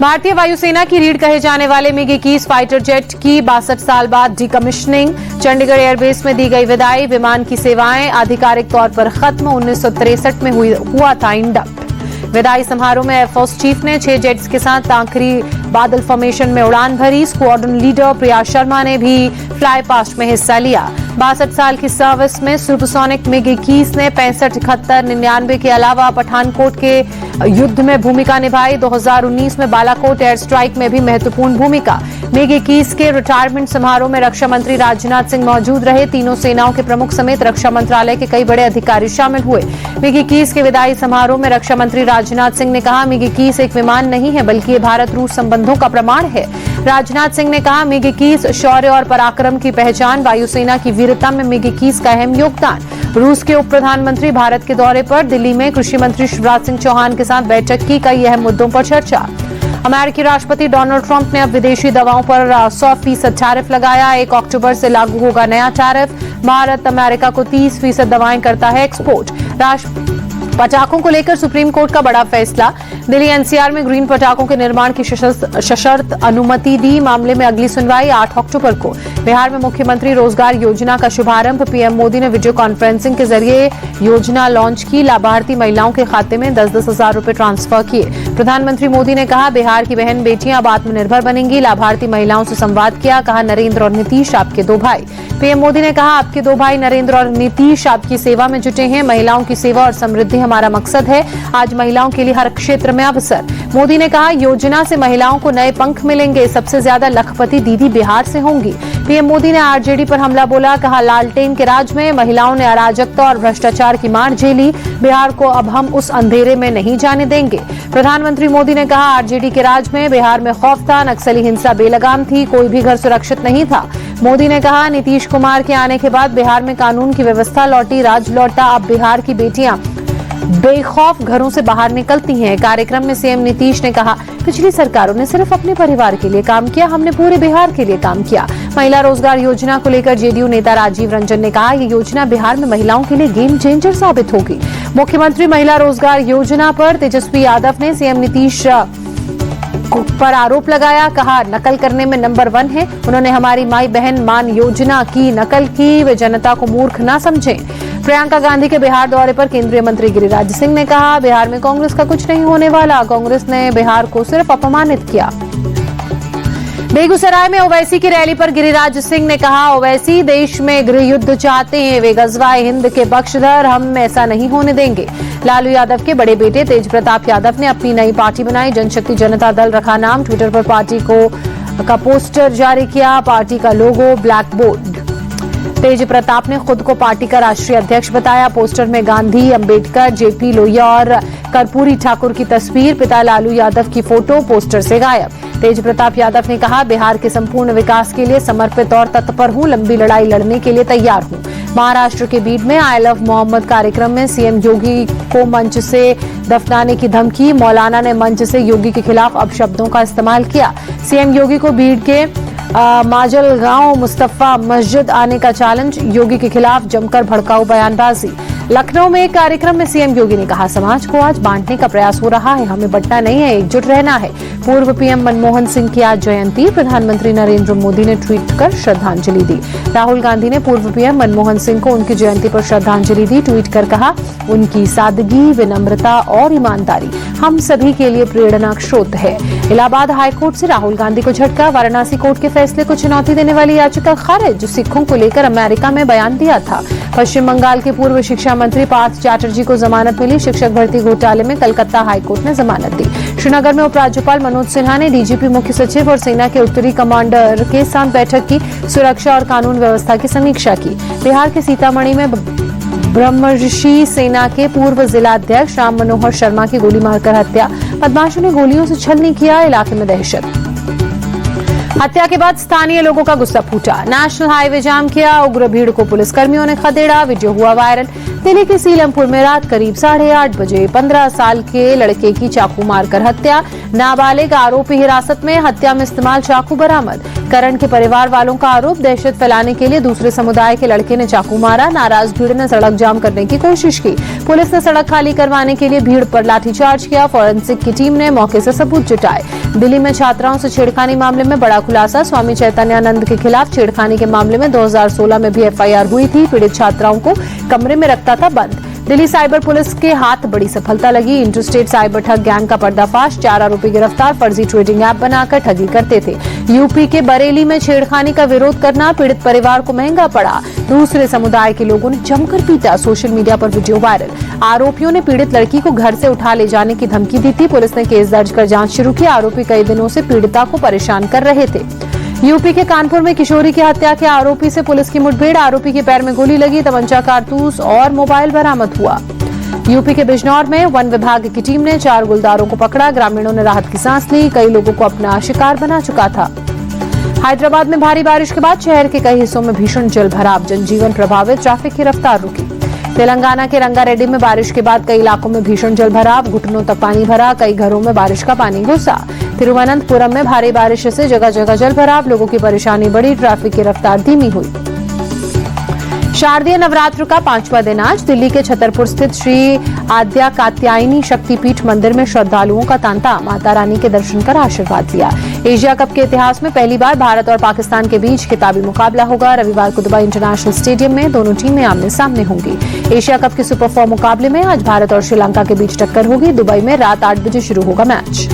भारतीय वायुसेना की रीढ़ कहे जाने वाले MiG-21 फाइटर जेट की 62 साल बाद डिकमिशनिंग। चंडीगढ़ एयरबेस में दी गई विदाई। विमान की सेवाएं आधिकारिक तौर पर खत्म। 1963 में हुआ था इंडक्ट। विदाई समारोह में एयरफोर्स चीफ ने 6 जेट्स के साथ आखिरी बादल फॉर्मेशन में उड़ान भरी। स्क्वाड्रन लीडर प्रिया शर्मा ने भी फ्लाई पास्ट में हिस्सा लिया। 62 साल की सर्विस में सुपरसोनिक MiG-21 ने 65, 71, 99 के अलावा पठानकोट के युद्ध में भूमिका निभाई। 2019 में बालाकोट एयर स्ट्राइक में भी महत्वपूर्ण भूमिका। MiG-21 के रिटायरमेंट समारोह में रक्षा मंत्री राजनाथ सिंह मौजूद रहे। तीनों सेनाओं के प्रमुख समेत रक्षा मंत्रालय के कई बड़े अधिकारी शामिल हुए। MiG-21 के विदाई समारोह में रक्षा मंत्री राजनाथ सिंह ने कहा, MiG-21 एक विमान नहीं है बल्कि ये भारत रूस संबंधों का प्रमाण है। राजनाथ सिंह ने कहा, MiG-21 शौर्य और पराक्रम की पहचान। वायुसेना की वीरता में MiG-21 का अहम योगदान। रूस के उप प्रधानमंत्री भारत के दौरे पर दिल्ली में कृषि मंत्री शिवराज सिंह चौहान के साथ बैठक की। कई अहम मुद्दों पर चर्चा। अमेरिकी राष्ट्रपति डोनाल्ड ट्रंप ने अब विदेशी दवाओं पर 100% टैरिफ लगाया। 1 अक्टूबर से लागू होगा नया टैरिफ। भारत अमेरिका को 30% दवाएं करता है एक्सपोर्ट। पटाखों को लेकर सुप्रीम कोर्ट का बड़ा फैसला। दिल्ली NCR में ग्रीन पटाखों के निर्माण की सशर्त अनुमति दी। मामले में अगली सुनवाई 8 अक्टूबर को। बिहार में मुख्यमंत्री रोजगार योजना का शुभारंभ। पीएम मोदी ने वीडियो कॉन्फ्रेंसिंग के जरिए योजना लॉन्च की। लाभार्थी महिलाओं के खाते में 10-10 हजार रुपए ट्रांसफर किए। प्रधानमंत्री मोदी ने कहा, बिहार की बहन बेटियां अब आत्मनिर्भर बनेंगी। लाभार्थी महिलाओं से संवाद किया। कहा, नरेंद्र और नीतीश आपके 2 भाई। पीएम मोदी ने कहा, आपके 2 भाई नरेंद्र और नीतीश आपकी सेवा में जुटे हैं। महिलाओं की सेवा और समृद्धि हमारा मकसद है। आज महिलाओं के लिए हर क्षेत्र में अवसर। मोदी ने कहा, योजना से महिलाओं को नए पंख मिलेंगे। सबसे ज्यादा लखपति दीदी बिहार से होंगी। पीएम मोदी ने आरजेडी पर हमला बोला। कहा, लालटेन के राज में महिलाओं ने अराजकता और भ्रष्टाचार की मार झेली। बिहार को अब हम उस अंधेरे में नहीं जाने देंगे। प्रधानमंत्री मोदी ने कहा, आरजेडी के राज में बिहार में खौफ था। नक्सली हिंसा बेलगाम थी। कोई भी घर सुरक्षित नहीं था। मोदी ने कहा, नीतीश कुमार के आने के बाद बिहार में कानून की व्यवस्था लौटी, राज लौटा। अब बिहार की बेटियां बेखौफ घरों से बाहर निकलती हैं। कार्यक्रम में सीएम नीतीश ने कहा, पिछली सरकारों ने सिर्फ अपने परिवार के लिए काम किया, हमने पूरे बिहार के लिए काम किया। महिला रोजगार योजना को लेकर जेडीयू नेता राजीव रंजन ने कहा, ये योजना बिहार में महिलाओं के लिए गेम चेंजर साबित होगी। मुख्यमंत्री महिला रोजगार योजना पर तेजस्वी यादव ने सीएम नीतीश पर आरोप लगाया। कहा, नकल करने में नंबर 1 है। उन्होंने हमारी माई बहन मान योजना की नकल की। वे जनता को मूर्ख न समझें। प्रियंका गांधी के बिहार दौरे पर केंद्रीय मंत्री गिरिराज सिंह ने कहा, बिहार में कांग्रेस का कुछ नहीं होने वाला। कांग्रेस ने बिहार को सिर्फ अपमानित किया। बेगूसराय में ओवैसी की रैली पर गिरिराज सिंह ने कहा, ओवैसी देश में गृह युद्ध चाहते हैं। वे गजवाए हिंद के पक्षधर, हम ऐसा नहीं होने देंगे। लालू यादव के बड़े बेटे तेज प्रताप यादव ने अपनी नई पार्टी बनाई। जनशक्ति जनता दल रखा नाम। ट्विटर पर पार्टी का पोस्टर जारी किया। पार्टी का लोगो ब्लैक बोर्ड। तेज प्रताप ने खुद को पार्टी का राष्ट्रीय अध्यक्ष बताया। पोस्टर में गांधी, अंबेडकर, जेपी लोहिया और कर्पूरी ठाकुर की तस्वीर। पिता लालू यादव की फोटो पोस्टर से गायब। तेज प्रताप यादव ने कहा, बिहार के संपूर्ण विकास के लिए समर्पित और तत्पर हूं। लंबी लड़ाई लड़ने के लिए तैयार हूं। महाराष्ट्र के बीड में आई लव मोहम्मद कार्यक्रम में सीएम योगी को मंच से दफनाने की धमकी। मौलाना ने मंच से योगी के खिलाफ अपशब्दों का इस्तेमाल किया। सीएम योगी को बीड के माजलगांव मुस्तफा मस्जिद आने का चैलेंज। योगी के खिलाफ जमकर भड़काऊ बयानबाजी। लखनऊ में एक कार्यक्रम में सीएम योगी ने कहा, समाज को आज बांटने का प्रयास हो रहा है। हमें बंटना नहीं है, एकजुट रहना है। पूर्व पीएम मनमोहन सिंह की आज जयंती। प्रधानमंत्री नरेंद्र मोदी ने ट्वीट कर श्रद्धांजलि दी। राहुल गांधी ने पूर्व पीएम मनमोहन सिंह को उनकी जयंती पर श्रद्धांजलि दी। ट्वीट कर कहा, उनकी सादगी, विनम्रता और ईमानदारी हम सभी के लिए प्रेरणा स्रोत है। इलाहाबाद हाईकोर्ट से राहुल गांधी को झटका। वाराणसी कोर्ट के फैसले को चुनौती देने वाली याचिका खारिज। सिखों को लेकर अमेरिका में बयान दिया था। पश्चिम बंगाल के पूर्व शिक्षा मंत्री पार्थ चैटर्जी को जमानत मिली। शिक्षक भर्ती घोटाले में कलकत्ता हाईकोर्ट ने जमानत दी। श्रीनगर में उपराज्यपाल मनोज सिन्हा ने डीजीपी, मुख्य सचिव और सेना के उत्तरी कमांडर के साथ बैठक की। सुरक्षा और कानून व्यवस्था की समीक्षा की। बिहार के सीतामढ़ी में ब्रह्मर्षि सेना के पूर्व जिलाध्यक्ष राम मनोहर शर्मा की गोली मारकर हत्या। बदमाशों ने गोलियों से छलनी किया। इलाके में दहशत। हत्या के बाद स्थानीय लोगों का गुस्सा फूटा। नेशनल हाईवे जाम किया। उग्र भीड़ को पुलिसकर्मियों ने खदेड़ा। वीडियो हुआ वायरल। दिल्ली के सीलमपुर में रात करीब 8:30 बजे 15 साल के लड़के की चाकू मारकर हत्या। नाबालिग आरोपी हिरासत में। हत्या में इस्तेमाल चाकू बरामद। करण के परिवार वालों का आरोप, दहशत फैलाने के लिए दूसरे समुदाय के लड़के ने चाकू मारा। नाराज भीड़ ने सड़क जाम करने की कोशिश की। पुलिस ने सड़क खाली करवाने के लिए भीड़ पर लाठीचार्ज किया। फॉरेंसिक की टीम ने मौके से सबूत जुटाए। दिल्ली में छात्राओं से छेड़खानी मामले में बड़ा खुलासा, स्वामी चैतन्यानंद के खिलाफ छेड़खानी के मामले में 2016 में भी एफआईआर हुई थी। पीड़ित छात्राओं को कमरे में रखता था बंद। दिल्ली साइबर पुलिस के हाथ बड़ी सफलता लगी। इंटरस्टेट साइबर ठग गैंग का पर्दाफाश, 4 आरोपी गिरफ्तार। फर्जी ट्रेडिंग ऐप बनाकर ठगी करते थे। यूपी के बरेली में छेड़खानी का विरोध करना पीड़ित परिवार को महंगा पड़ा। दूसरे समुदाय के लोगों ने जमकर पीटा, सोशल मीडिया पर वीडियो वायरल। आरोपियों ने पीड़ित लड़की को घर से उठा ले जाने की धमकी दी थी। पुलिस ने केस दर्ज कर जांच शुरू की। आरोपी कई दिनों से पीड़िता को परेशान कर रहे थे। यूपी के कानपुर में किशोरी की हत्या के आरोपी से पुलिस की मुठभेड़, आरोपी के पैर में गोली लगी, तमंचा, कारतूस और मोबाइल बरामद हुआ। यूपी के बिजनौर में वन विभाग की टीम ने 4 गुलदारों को पकड़ा। ग्रामीणों ने राहत की सांस ली, कई लोगों को अपना शिकार बना चुका था। हैदराबाद में भारी बारिश के बाद शहर के कई हिस्सों में भीषण जलभराव, जनजीवन प्रभावित, ट्रैफिक की रफ्तार रुकी। तेलंगाना के रंगारेड्डी में बारिश के बाद कई इलाकों में भीषण जलभराव, घुटनों तक पानी भरा, कई घरों में बारिश का पानी घुसा। तिरुवनंतपुरम में भारी बारिश से जगह जगह जलभराव, लोगों की परेशानी बढ़ी, ट्रैफिक की रफ्तार धीमी हुई। शारदीय नवरात्र का 5वां दिन आज दिल्ली के छतरपुर स्थित श्री आद्या कात्यायनी शक्तिपीठ मंदिर में श्रद्धालुओं का तांता, माता रानी के दर्शन कर आशीर्वाद लिया। एशिया कप के इतिहास में पहली बार भारत और पाकिस्तान के बीच खिताबी मुकाबला होगा। रविवार को दुबई इंटरनेशनल स्टेडियम में दोनों टीमें आमने सामने होंगी। एशिया कप के सुपर 4 मुकाबले में आज भारत और श्रीलंका के बीच टक्कर होगी। दुबई में रात 8 बजे शुरू होगा मैच।